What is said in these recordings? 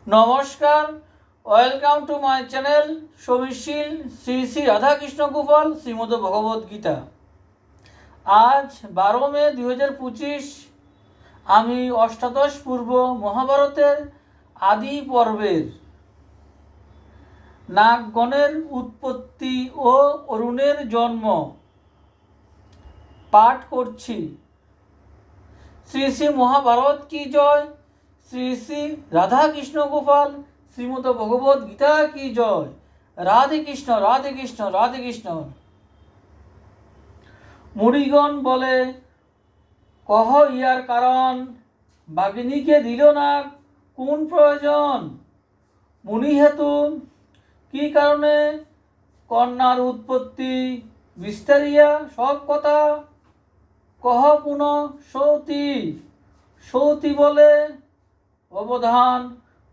নমস্কার, welcome to my channel সবিশীল শ্রী শ্রী রাধাকৃষ্ণ গোপাল শ্রীমদ ভগবদ গীতা। আজ 12 মে 2025। আমি অষ্টাদশ পূর্ব মহাভারতের আদি পর্বের নাগগণের উৎপত্তি ও অরুণের জন্ম পাঠ করছি। শ্রী শ্রী মহাভারত কি জয়, শ্রী শ্রী রাধাকৃষ্ণ গোপাল শ্রীমদ ভগবদ গীতা কি জয়। রাধে কৃষ্ণ রাধে কৃষ্ণ রাধে কৃষ্ণ। মুনিগণ বলে, কহ ইহার কারণ, বাগিনীকে দিল না কোন প্রয়োজন। মুনি হেতু কি কারণে কন্যার উৎপত্তি বিস্তারিয়া সব কথা কহ পুনঃ সৌতি। সৌতি বলে, অবধান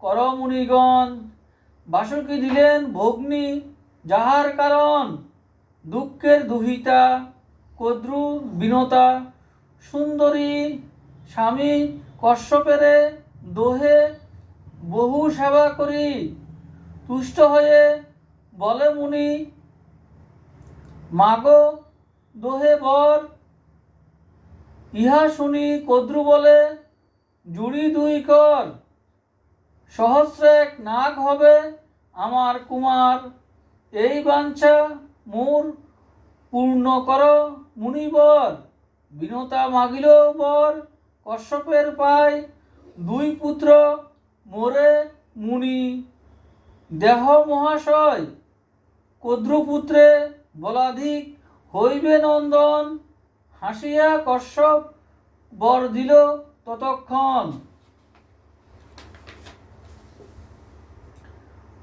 কর মুনিগণ, বাসুকি দিলেন ভগ্নী যাহার কারণ দুঃখের দুহিতা কদ্রু বিনতা সুন্দরী স্বামী কশ্যপেরে দোহে বহু সেবা করি তুষ্ট হয়ে বলে মুনি, মাগো দোহে বর। ইহা শুনি কদ্রু বলে, জুড়ি দুই কর, সহস্রেক নাগ হবে আমার কুমার। এই বাঞ্ছা মোর পূর্ণ কর মুনিবর। বিনতা মাগিল বর কশ্যপের পায়, দুই পুত্র মোরে মুনি দেহ মহাশয়। কদ্রুপুত্রে বলাধিক হইবে নন্দন, হাসিয়া কশ্যপ বর দিল ততক্ষণ।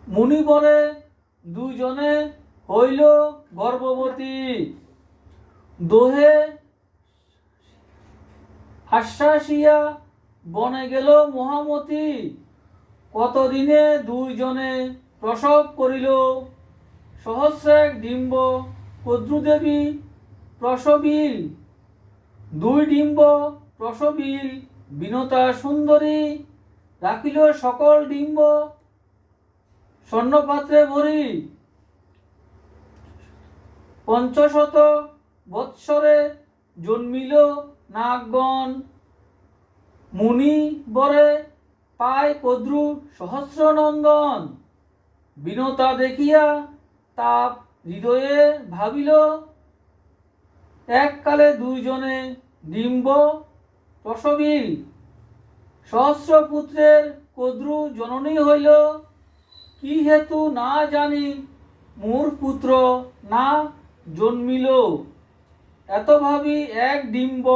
মুনিবরে দুজনে হইল গর্ভবতী, দোহে আশ্বাসিয়া বনে গেল মহামতি। কতদিনে দুইজনে প্রসব করিল, সহস্রেক ডিম্ব কদ্রুদেবী প্রসবিল। দুই ডিম্ব প্রসবিল বিনতা সুন্দরী, রাখিল সকল ডিম্ব স্বর্ণপাত্রে ভরি। পঞ্চশত বৎসরে জন্মিল নাগগণ, মুনি বরে পায় কদ্রু সহস্র নন্দন। বিনতা দেখিয়া তাপ হৃদয়ে ভাবিল, এককালে দুইজনে ডিম্ব প্রসবিল। সহস্র পুত্রের কদ্রু জননী হইল, কি হেতু না জানি মোর পুত্র না জন্মিল। এত ভাবি এক ডিম্ব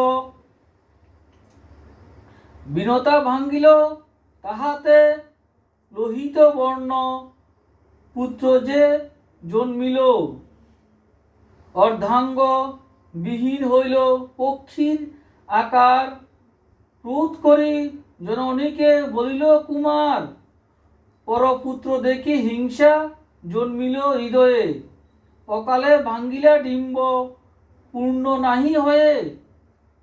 বিনতা ভাঙ্গিল, তাহাতে লোহিত বর্ণ পুত্র যে জন্মিল। অর্ধাঙ্গ বিহীন হইল পক্ষীর আকার, ক্রোধ করি জননীকে বলিল কুমার। পরপুত্র দেখি হিংসা জন্মিল হৃদয়ে, অকালে ভাঙ্গিলা ডিম্ব পূর্ণ নাহি হয়ে।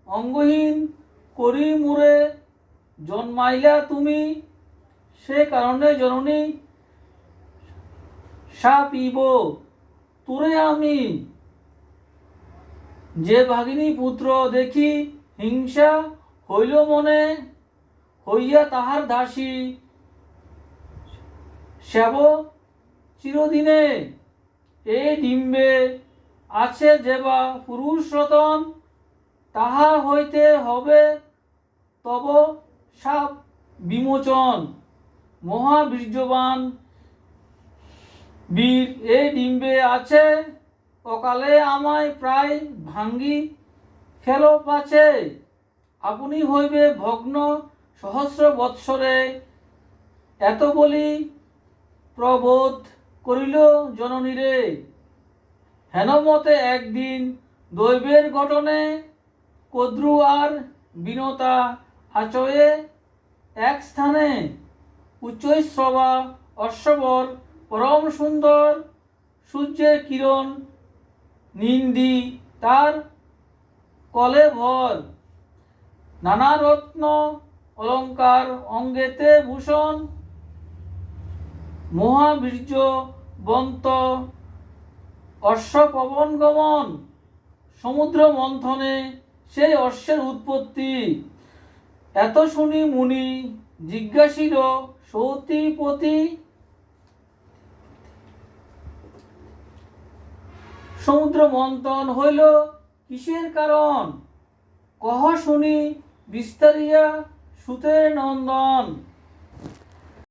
অঙ্গহীন করি মুরে জন্মাইলা তুমি, সে কারণে জননী শাপিব তোরে আমি। যে ভাগিনী পুত্র দেখি হিংসা হইল মনে, হইয়া তাহার দাসী সেব চিরদিনে। এই ডিম্বে আছে যেবা পুরুষ রতন, তাহা হইতে হবে তব সাপ বিমোচন। মহাবীর্যবান বীর এই ডিম্বে আছে, অকালে আমায় প্রায় ভাঙ্গি ফেল পাছে। আপনি হইবে ভগ্ন সহস্র বৎসরে। এত বলি প্রবোধ করিল জননীরে। হেনমতে একদিন দৈবের গঠনে কদ্রু আর বিনতা আচয়ে এক স্থানে। উচ্চৈঃশ্রবা অশ্ববর পরম সুন্দর, সূর্যের কিরণ নিন্দি তার কলে ভর। নানা রত্ন অলঙ্কার অঙ্গেতে ভূষণ, মহাবীর্যবন্ত অশ্ব পবন গমন, সমুদ্র মন্থনে সেই অশ্বের উৎপত্তি। এত শুনি মুনি জিজ্ঞাসিল সৌতিপতি, সমুদ্র মন্থন হইল কিসের কারণ? কহ শুনি বিস্তারিয়া সুতের নন্দন।